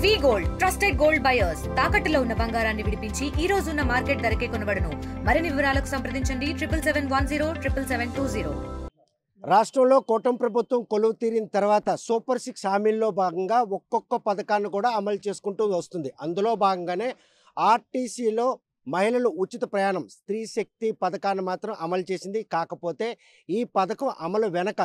వి gold trusted gold buyers తాకట్టులో ఉన్న బంగారాన్ని విడిపించి ఈ రోజు ఉన్న మార్కెట్ ధరకే కొనబడును. మరిన్ని వివరాలకు సంప్రదించండి 77107720. రాష్ట్రంలో కూటమి ప్రభుత్వం కొలువు తీరిన తర్వాత సూపర్ 6 హామీల్లో భాగంగా ఒక్కొక్క పథకాన్ని కూడా అమలు చేసుకుంటూ వస్తుంది. అందులో భాగంగానే ఆర్టీసీలో మహిళలు ఉచిత ప్రయాణం స్త్రీ శక్తి పథకాన్ని మాత్రం అమలు చేసింది. కాకపోతే ఈ పథకం అమలు వెనక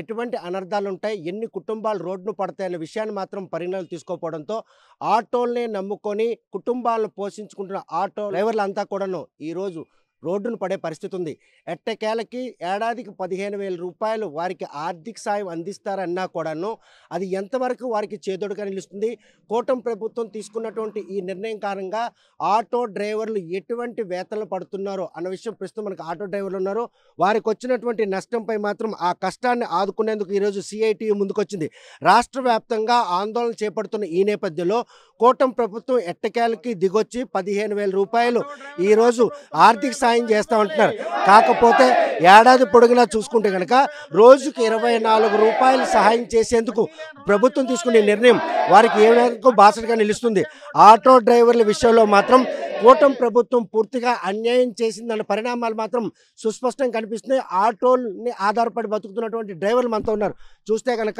ఎటువంటి అనర్థాలు ఉంటాయి, ఎన్ని కుటుంబాలు రోడ్డును పడతాయనే విషయాన్ని మాత్రం పరిగణనలు తీసుకోకపోవడంతో ఆటోల్ని నమ్ముకొని కుటుంబాలను పోషించుకుంటున్న ఆటో డ్రైవర్లంతా కూడాను ఈరోజు రోడ్డును పడే పరిస్థితి ఉంది. ఎట్టకేలకి ఏడాదికి 15,000 రూపాయలు వారికి ఆర్థిక సాయం అందిస్తారన్నా కూడాను అది ఎంతవరకు వారికి చేదోడుగా నిలుస్తుంది? కూటమి ప్రభుత్వం తీసుకున్నటువంటి ఈ నిర్ణయం కారణంగా ఆటో డ్రైవర్లు ఎటువంటి వేతనలు పడుతున్నారో అన్న విషయం ప్రస్తుతం మనకు ఆటో డ్రైవర్లు ఉన్నారు. వారికి వచ్చినటువంటి నష్టంపై మాత్రం ఆ కష్టాన్ని ఆదుకునేందుకు ఈరోజు సిఐటియు ముందుకొచ్చింది. రాష్ట్ర వ్యాప్తంగా ఆందోళన చేపడుతున్న ఈ నేపథ్యంలో కూటమి ప్రభుత్వం ఎట్టకేలకి దిగొచ్చి 15,000 రూపాయలు ఈరోజు ఆర్థిక సాయం చేస్తామంటున్నారు. కాకపోతే ఏడాది పొడుగునా చూసుకుంటే కనుక రోజుకి 24 రూపాయలు సహాయం చేసేందుకు ప్రభుత్వం తీసుకునే నిర్ణయం వారికి ఏ మేరకు బాసటగా నిలుస్తుంది? ఆటో డ్రైవర్ల విషయంలో మాత్రం కూటమి ప్రభుత్వం పూర్తిగా అన్యాయం చేసిందన్న పరిణామాలు మాత్రం సుస్పష్టంగా కనిపిస్తున్నాయి. ఆటోని ఆధారపడి బతుకుతున్నటువంటి డ్రైవర్లు మనతో ఉన్నారు. చూస్తే కనుక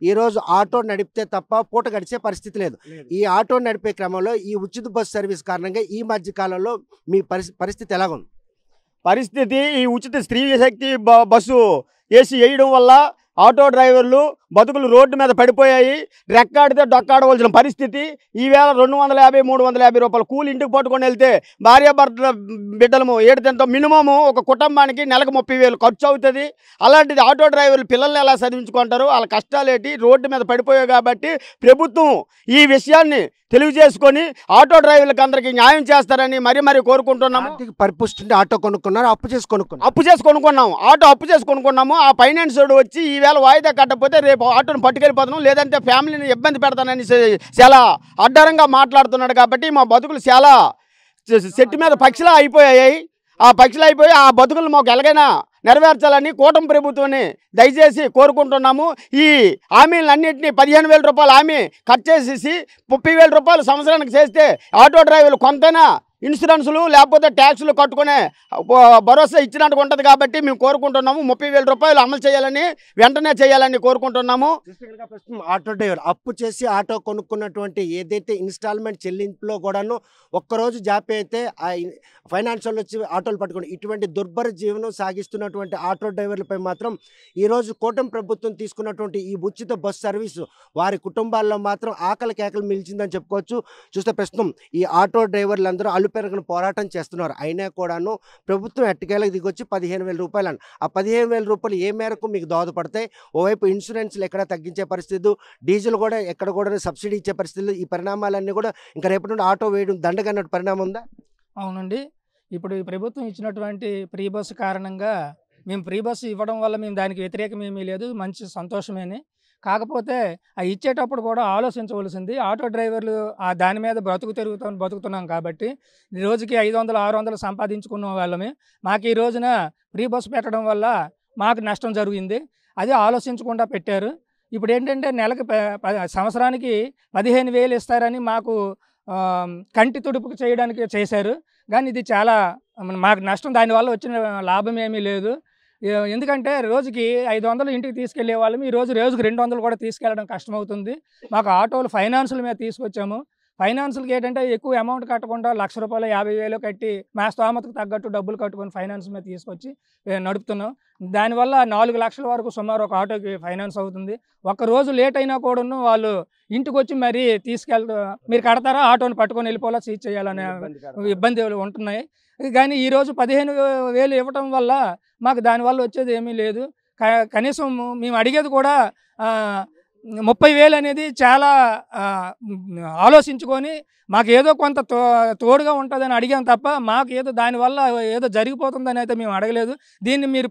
ఈరోజు ఆటో నడిపితే తప్ప పూట గడిచే పరిస్థితి లేదు. ఈ ఆటో నడిపే క్రమంలో ఈ ఉచిత బస్సు సర్వీస్ కారణంగా ఈ మధ్య కాలంలో మీ పరిస్థితి ఎలాగుంది? పరిస్థితి ఈ ఉచిత స్త్రీ శక్తి బస్సు వేసి వేయడం వల్ల ఆటో డ్రైవర్లు బతుకులు రోడ్డు మీద పడిపోయాయి. రెక్కాడితే డొక్కాడవలసిన పరిస్థితి. ఈవేళ 250-350 రూపాయలు కూలి ఇంటికి పట్టుకొని వెళ్తే భార్యాభర్తల బిడ్డలము ఏడుతంతో మినిమము ఒక కుటుంబానికి నెలకు 30,000 ఖర్చు అవుతుంది. అలాంటిది ఆటో డ్రైవర్లు పిల్లల్ని ఎలా చదివించుకుంటారు? వాళ్ళ కష్టాలేటి రోడ్డు మీద పడిపోయాయి. కాబట్టి ప్రభుత్వం ఈ విషయాన్ని తెలియజేసుకొని ఆటో డ్రైవర్లకు అందరికీ న్యాయం చేస్తారని మరీ కోరుకుంటున్నాము. పరిపుష్టి ఆటో కొనుక్కున్నారు, అప్పు చేసి కొనుక్కున్నాము. ఆటో అప్పు చేసి కొనుక్కున్నాము. ఆ ఫైనాన్స్ వచ్చి ఈవేళ వాయిదా కట్టకపోతే రేపు ఆటోను పట్టుకెళ్ళిపోతున్నాం, లేదంటే ఫ్యామిలీని ఇబ్బంది పెడతానని చాలా అడ్డరంగా మాట్లాడుతున్నాడు. కాబట్టి మా బతుకులు చాలా చెట్టు మీద పక్షిలా అయిపోయాయి. ఆ బతుకులు మాకు ఎలాగైనా నెరవేర్చాలని కూటమి ప్రభుత్వాన్ని దయచేసి కోరుకుంటున్నాము. ఈ హామీలన్నింటినీ 15,000 రూపాయలు హామీ కట్ చేసేసి 30,000 రూపాయలు సంవత్సరానికి చేస్తే ఆటో డ్రైవర్లు కొంతైనా ఇన్సూరెన్సులు లేకపోతే ట్యాక్సులు కట్టుకునే భరోసా ఇచ్చినట్టు ఉంటుంది. కాబట్టి మేము కోరుకుంటున్నాము 30,000 రూపాయలు అమలు చేయాలని వెంటనే చేయాలని కోరుకుంటున్నాము. ఆటో డ్రైవర్ అప్పు చేసి ఆటో కొనుక్కున్నటువంటి ఏదైతే ఇన్స్టాల్మెంట్ చెల్లింపులో కూడాను ఒక్కరోజు జాపి అయితే ఆ ఫైనాన్షియల్ వచ్చి ఆటోలు పట్టుకుని ఇటువంటి దుర్భర జీవనం సాగిస్తున్నటువంటి ఆటో డ్రైవర్లపై మాత్రం ఈరోజు కూటమి ప్రభుత్వం తీసుకున్నటువంటి ఈ ఉచిత బస్సు సర్వీసు వారి కుటుంబాల్లో మాత్రం ఆకలి కేకలు మిలిచిందని చెప్పుకోవచ్చు. చూస్తే ప్రస్తుతం ఈ ఆటో డ్రైవర్లందరూ పెరగని పోరాటం చేస్తున్నారు. అయినా కూడాను ప్రభుత్వం ఎట్టకేలకు దిగొచ్చి 15,000 రూపాయలు అని ఆ 15,000 రూపాయలు ఏ మేరకు మీకు దోహదపడతాయి? ఓవైపు ఇన్సూరెన్స్లు ఎక్కడ తగ్గించే పరిస్థితి, డీజిల్ కూడా ఎక్కడ కూడా సబ్సిడీ ఇచ్చే పరిస్థితులు, ఈ పరిణామాలన్నీ కూడా ఇంకా రేపటి నుండి ఆటో వేయడం దండగన్నట్టు పరిణామం ఉందా? అవునండి. ఇప్పుడు ఈ ప్రభుత్వం ఇచ్చినటువంటి ఫ్రీ బస్సు కారణంగా మేము ఫ్రీ బస్సు ఇవ్వడం వల్ల మేము దానికి వ్యతిరేకం ఏమీ లేదు, మంచి సంతోషమేని. కాకపోతే ఆ ఇచ్చేటప్పుడు కూడా ఆలోచించవలసింది. ఆటో డ్రైవర్లు దాని మీద బతుకుతున్నాం కాబట్టి రోజుకి 500-600 సంపాదించుకున్న వాళ్ళమే. మాకు ఈ రోజున ఫ్రీ బస్సు పెట్టడం వల్ల మాకు నష్టం జరిగింది. అది ఆలోచించకుండా పెట్టారు. ఇప్పుడు ఏంటంటే నెలకు సంవత్సరానికి 15,000 ఇస్తారని మాకు కంటి తుడుపుకు చేయడానికి చేశారు. కానీ ఇది చాలా మాకు నష్టం, దానివల్ల వచ్చిన లాభం ఏమీ లేదు. ఎందుకంటే రోజుకి 500 ఇంటికి తీసుకెళ్లే వాళ్ళం ఈ రోజుకి 200 కూడా తీసుకెళ్ళడం కష్టమవుతుంది. మాకు ఆటోలు ఫైనాన్సుల మీద తీసుకొచ్చాము. ఫైనాన్సులకి ఏంటంటే ఎక్కువ అమౌంట్ కట్టకుండా 1,00,000 రూపాయలు 50,000 కట్టి మా స్తోమతకు తగ్గట్టు డబ్బులు కట్టుకొని ఫైనాన్స్ మీద తీసుకొచ్చి నడుపుతున్నాం. దానివల్ల 4 లక్షల వరకు సుమారు ఒక ఆటోకి ఫైనాన్స్ అవుతుంది. ఒక్కరోజు లేట్ అయినా కూడా వాళ్ళు ఇంటికి వచ్చి మరీ మీరు కడతారా, ఆటోని పట్టుకొని వెళ్ళిపోవాలా, సీజ్ చేయాలనే ఇబ్బందులు ఉంటున్నాయి. కానీ ఈరోజు 15,000 ఇవ్వటం వల్ల మాకు దానివల్ల వచ్చేది ఏమీ లేదు. కనీసం మేము అడిగేది కూడా 30,000 అనేది చాలా ఆలోచించుకొని మాకు ఏదో కొంత తోడుగా ఉంటుందని అడిగాం తప్ప మాకు ఏదో దానివల్ల ఏదో జరిగిపోతుందని అయితే మేము అడగలేదు. దీన్ని మీరు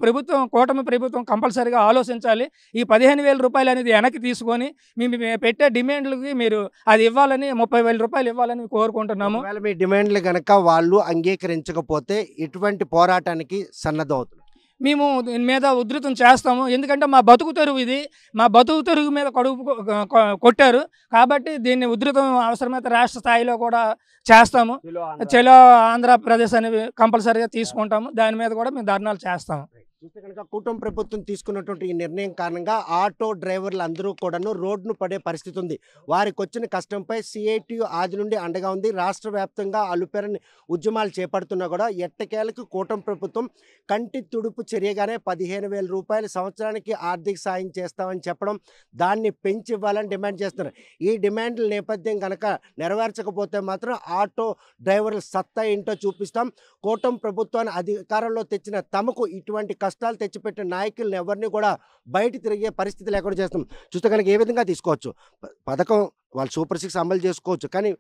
కూటమి ప్రభుత్వం కంపల్సరీగా ఆలోచించాలి. ఈ 15,000 రూపాయలు అనేది వెనక్కి తీసుకొని మేము పెట్టే డిమాండ్లకి మీరు అది ఇవ్వాలని 30,000 రూపాయలు ఇవ్వాలని కోరుకుంటున్నాము. మీ డిమాండ్లు కనుక వాళ్ళు అంగీకరించకపోతే ఎటువంటి పోరాటానికి సన్నద్ధం అవుతుంది? మేము దీని మీద ఉధృతం చేస్తాము. ఎందుకంటే మా బతుకు తెరువు ఇది, మా బతుకు తెరువు మీద కడుపు కొట్టారు కాబట్టి దీన్ని ఉధృతం అవసరమైతే రాష్ట్ర స్థాయిలో కూడా చేస్తాము. చలో ఆంధ్రప్రదేశ్ అనేవి కంపల్సరీగా తీసుకుంటాము. దాని మీద కూడా మేము ధర్నాలు చేస్తాము. చూస్తే కనుక కూటమి ప్రభుత్వం తీసుకున్నటువంటి ఈ నిర్ణయం కారణంగా ఆటో డ్రైవర్లు అందరూ కూడాను రోడ్డును పడే పరిస్థితి ఉంది. వారికి వచ్చిన కష్టంపై సిఐటియు ఆది నుండి అండగా ఉంది. రాష్ట్ర వ్యాప్తంగా అలుపెరని ఉద్యమాలు చేపడుతున్నా కూడా ఎట్టకేలకు కూటమి ప్రభుత్వం కంటి తుడుపు చర్యగానే 15,000 రూపాయలు సంవత్సరానికి ఆర్థిక సాయం చేస్తామని చెప్పడం, దాన్ని పెంచి ఇవ్వాలని డిమాండ్ చేస్తున్నారు. ఈ డిమాండ్ల నేపథ్యం కనుక నెరవేర్చకపోతే మాత్రం ఆటో డ్రైవర్ల సత్తా ఏంటో చూపిస్తాం. కూటమి ప్రభుత్వాన్ని అధికారంలో తెచ్చిన తమకు ఇటువంటి కష్టాలు తెచ్చిపెట్టిన నాయకులను ఎవరిని కూడా బయట తిరిగే పరిస్థితి లేకుండా చేస్తాం. చూస్తే కనుక ఏ విధంగా తీసుకోవచ్చు పథకం, వాళ్ళు సూపర్ 6 అమలు చేసుకోవచ్చు, కానీ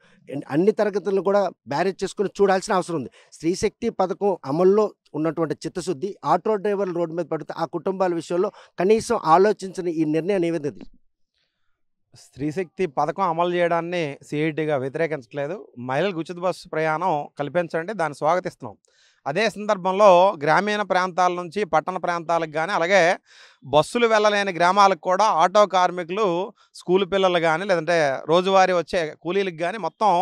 అన్ని తరగతులను కూడా బ్యారేజ్ చేసుకుని చూడాల్సిన అవసరం ఉంది. స్త్రీశక్తి పథకం అమల్లో ఉన్నటువంటి చిత్తశుద్ధి ఆటో డ్రైవర్లు రోడ్డు మీద పడితే ఆ కుటుంబాల విషయంలో కనీసం ఆలోచించిన ఈ నిర్ణయం ఏ విధంగా? స్త్రీశక్తి పథకం అమలు చేయడాన్ని సిఐటిగా వ్యతిరేకించట్లేదు. మహిళలకు ఉచిత బస్సు ప్రయాణం కల్పించండి, దాన్ని స్వాగతిస్తున్నాం. అదే సందర్భంలో గ్రామీణ ప్రాంతాల నుంచి పట్టణ ప్రాంతాలకు కానీ, అలాగే బస్సులు వెళ్ళలేని గ్రామాలకు కూడా ఆటో కార్మికులు, స్కూల్ పిల్లలు కానీ, లేదంటే రోజువారీ వచ్చే కూలీలకు కానీ మొత్తం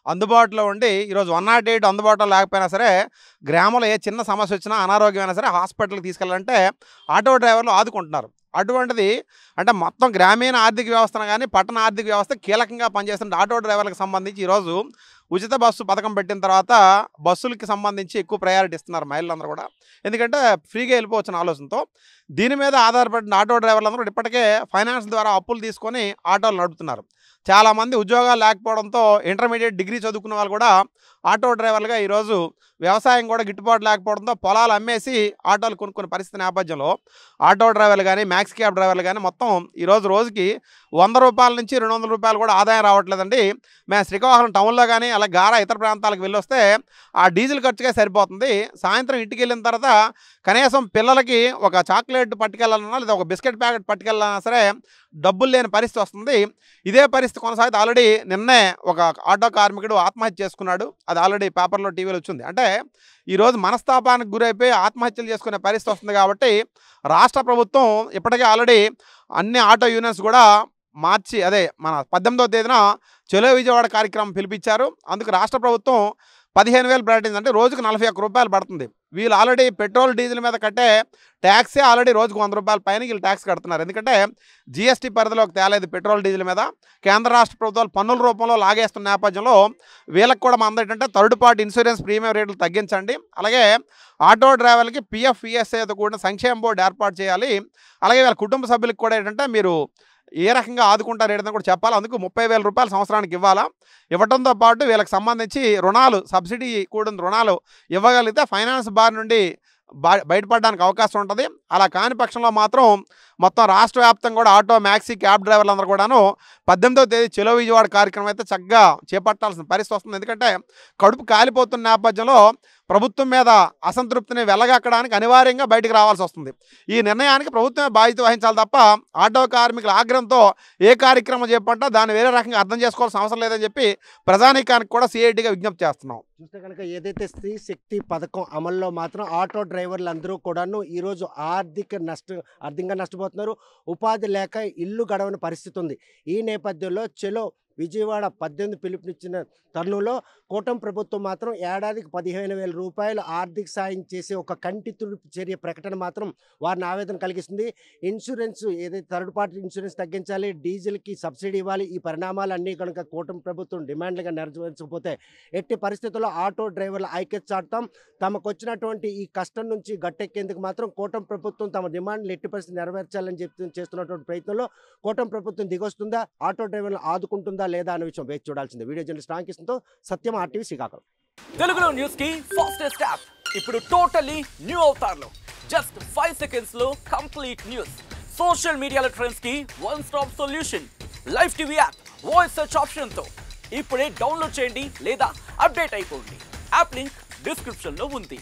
అందుబాటులో ఉండి, ఈరోజు 108 అందుబాటులో లేకపోయినా సరే గ్రామంలో ఏ చిన్న సమస్య వచ్చినా, అనారోగ్యమైనా సరే హాస్పిటల్కి తీసుకెళ్ళాలంటే ఆటో డ్రైవర్లు ఆదుకుంటున్నారు. అటువంటిది అంటే మొత్తం గ్రామీణ ఆర్థిక వ్యవస్థను కానీ పట్టణ ఆర్థిక వ్యవస్థ కీలకంగా పనిచేస్తున్న ఆటో డ్రైవర్లకు సంబంధించి ఈరోజు ఉచిత బస్సు పథకం పెట్టిన తర్వాత బస్సులకి సంబంధించి ఎక్కువ ప్రయారిటీ ఇస్తున్నారు మహిళలందరూ కూడా. ఎందుకంటే ఫ్రీగా వెళ్ళిపోవచ్చిన ఆలోచనతో దీని మీద ఆధారపడిన ఆటో డ్రైవర్లందరూ కూడా ఇప్పటికే ఫైనాన్స్ ద్వారా అప్పులు తీసుకొని ఆటోలు నడుపుతున్నారు. చాలామంది ఉద్యోగాలు లేకపోవడంతో ఇంటర్మీడియట్ డిగ్రీ చదువుకున్న వాళ్ళు కూడా ఆటో డ్రైవర్లుగా ఈరోజు వ్యవసాయం కూడా గిట్టుబాటు లేకపోవడంతో పొలాలు అమ్మేసి ఆటోలు కొనుక్కునే పరిస్థితి నేపథ్యంలో ఆటో డ్రైవర్లు కానీ, మ్యాక్స్ క్యాబ్ డ్రైవర్లు కానీ మొత్తం ఈరోజు రోజుకి 100 రూపాయల నుంచి 200 రూపాయలు కూడా ఆదాయం రావట్లేదండి. మేము శ్రీకాకుళం టౌన్లో కానీ అలా గారా ఇతర ప్రాంతాలకు వెళ్ళొస్తే ఆ డీజిల్ ఖర్చుకే సరిపోతుంది. సాయంత్రం ఇంటికి వెళ్ళిన తర్వాత కనీసం పిల్లలకి ఒక చాక్లెట్ పట్టుకెళ్ళాలన్నా లేదా ఒక బిస్కెట్ ప్యాకెట్ పట్టుకెళ్ళాలన్నా సరే డబ్బులు లేని పరిస్థితి వస్తుంది. ఇదే పరిస్థితి కొనసాగితే ఆల్రెడీ నిన్నే ఒక ఆటో కార్మికుడు ఆత్మహత్య చేసుకున్నాడు. అది ఆల్రెడీ పేపర్లో టీవీలో వచ్చింది. అంటే ఈరోజు మనస్తాపానికి గురైపోయి ఆత్మహత్యలు చేసుకునే పరిస్థితి వస్తుంది. కాబట్టి రాష్ట్ర ప్రభుత్వం ఇప్పటికే ఆల్రెడీ అన్ని ఆటో యూనియన్స్ కూడా మార్చి మన 18వ తేదీన చలో విజయవాడ కార్యక్రమం పిలిపించారు. అందుకు రాష్ట్ర ప్రభుత్వం 15,000 ప్రకటించింది. అంటే రోజుకు 41 రూపాయలు పడుతుంది. వీళ్ళు ఆల్రెడీ పెట్రోల్ డీజిల్ మీద కట్టే ట్యాక్సే ఆల్రెడీ రోజుకు 100 రూపాయల పైన వీళ్ళు ట్యాక్స్ కడుతున్నారు. ఎందుకంటే జీఎస్టీ పరిధిలోకి తేలేదు పెట్రోల్ డీజిల్ మీద. కేంద్ర రాష్ట్ర ప్రభుత్వాలు పన్నుల రూపంలో లాగేస్తున్న నేపథ్యంలో వీళ్ళకి కూడా మన ఏంటంటే థర్డ్ పార్టీ ఇన్సూరెన్స్ ప్రీమియం రేట్లు తగ్గించండి, అలాగే ఆటో డ్రైవర్లకి పిఎఫ్ ఈఎస్ఐతో కూడిన సంక్షేమ బోర్డు ఏర్పాటు చేయాలి, అలాగే వీళ్ళ కుటుంబ సభ్యులకు కూడా ఏంటంటే మీరు ఏ రకంగా ఆదుకుంటారు ఏంటని కూడా చెప్పాలి. అందుకు 30,000 రూపాయలు సంవత్సరానికి ఇవ్వాలా. ఇవ్వడంతో పాటు వీళ్ళకి సంబంధించి రుణాలు, సబ్సిడీ కూడిన రుణాలు ఇవ్వగలిగితే ఫైనాన్స్ బార్ నుండి బయటపడడానికి అవకాశం ఉంటుంది. అలా కాని పక్షంలో మాత్రం మొత్తం రాష్ట్ర వ్యాప్తంగా కూడా ఆటో, మ్యాక్సీ, క్యాబ్ డ్రైవర్లందరూ కూడాను 18వ తేదీ చలో విజయవాడ కార్యక్రమం అయితే చక్కగా చేపట్టాల్సిన పరిస్థితి వస్తుంది. ఎందుకంటే కడుపు కాలిపోతున్న నేపథ్యంలో ప్రభుత్వం మీద అసంతృప్తిని వెళ్ళగక్కడానికి అనివార్యంగా బయటకు రావాల్సి వస్తుంది. ఈ నిర్ణయానికి ప్రభుత్వమే బాధ్యత వహించాలి తప్ప ఆటో కార్మికుల ఆగ్రహంతో ఏ కార్యక్రమం చేపట్టా దాన్ని వేరే రకంగా అర్థం చేసుకోవాల్సిన అవసరం లేదని చెప్పి ప్రజానీకానికి కూడా సిఐటిగా విజ్ఞప్తి చేస్తున్నాం. చూస్తే కనుక ఏదైతే స్త్రీ శక్తి పథకం అమల్లో మాత్రం ఆటో డ్రైవర్లు అందరూ కూడాను ఈరోజు ఆర్థికంగా నష్టపోతున్నారు. ఉపాధి లేక ఇల్లు గడవని పరిస్థితి ఉంది. ఈ నేపథ్యంలో చలో విజయవాడ 18 పిలుపునిచ్చిన తరుణంలో కూటమి ప్రభుత్వం మాత్రం ఏడాదికి 15,000 రూపాయలు ఆర్థిక సాయం చేసే ఒక కంటి తుడుపు చర్య ప్రకటన మాత్రం వారిని ఆవేదన కలిగిస్తుంది. ఇన్సూరెన్స్ ఏదైతే థర్డ్ పార్టీ ఇన్సూరెన్స్ తగ్గించాలి, డీజిల్కి సబ్సిడీ ఇవ్వాలి. ఈ పరిణామాలన్నీ కనుక కూటమి ప్రభుత్వం డిమాండ్లుగా నెరవేర్చకపోతే ఎట్టి పరిస్థితుల్లో ఆటో డ్రైవర్ల ఐక్యత చాటుతాం. తమకు వచ్చినటువంటి ఈ కష్టం నుంచి గట్టెక్కేందుకు మాత్రం కూటమి ప్రభుత్వం తమ డిమాండ్లు ఎట్టి పరిస్థితి నెరవేర్చాలని చేస్తున్నటువంటి ప్రయత్నంలో కూటమి ప్రభుత్వం దిగొస్తుందా, ఆటో డ్రైవర్లు ఆదుకుంటుందా లేదా అనే విషయం వేచి చూడాల్సిందే. వీడియో జర్నలిస్ట్ రాంకిస్తో సత్యం, ఆర్టీవీ, శ్రీకాకుళం. తెలుగులో న్యూస్ కి ఫాస్టెస్ట్ యాప్ ఇప్పుడు టోటల్లీ న్యూ అవతార్లో జస్ట్ 5 సెకండ్స్ లో కంప్లీట్ న్యూస్, సోషల్ మీడియాలో ట్రెండ్స్ కి one stop solution, live TV app, voice search option తో ఇప్పుడే డౌన్లోడ్ చేయండి లేదా అప్డేట్ అయిపోండి. యాప్ లింక్ డిస్క్రిప్షన్ లో ఉంది.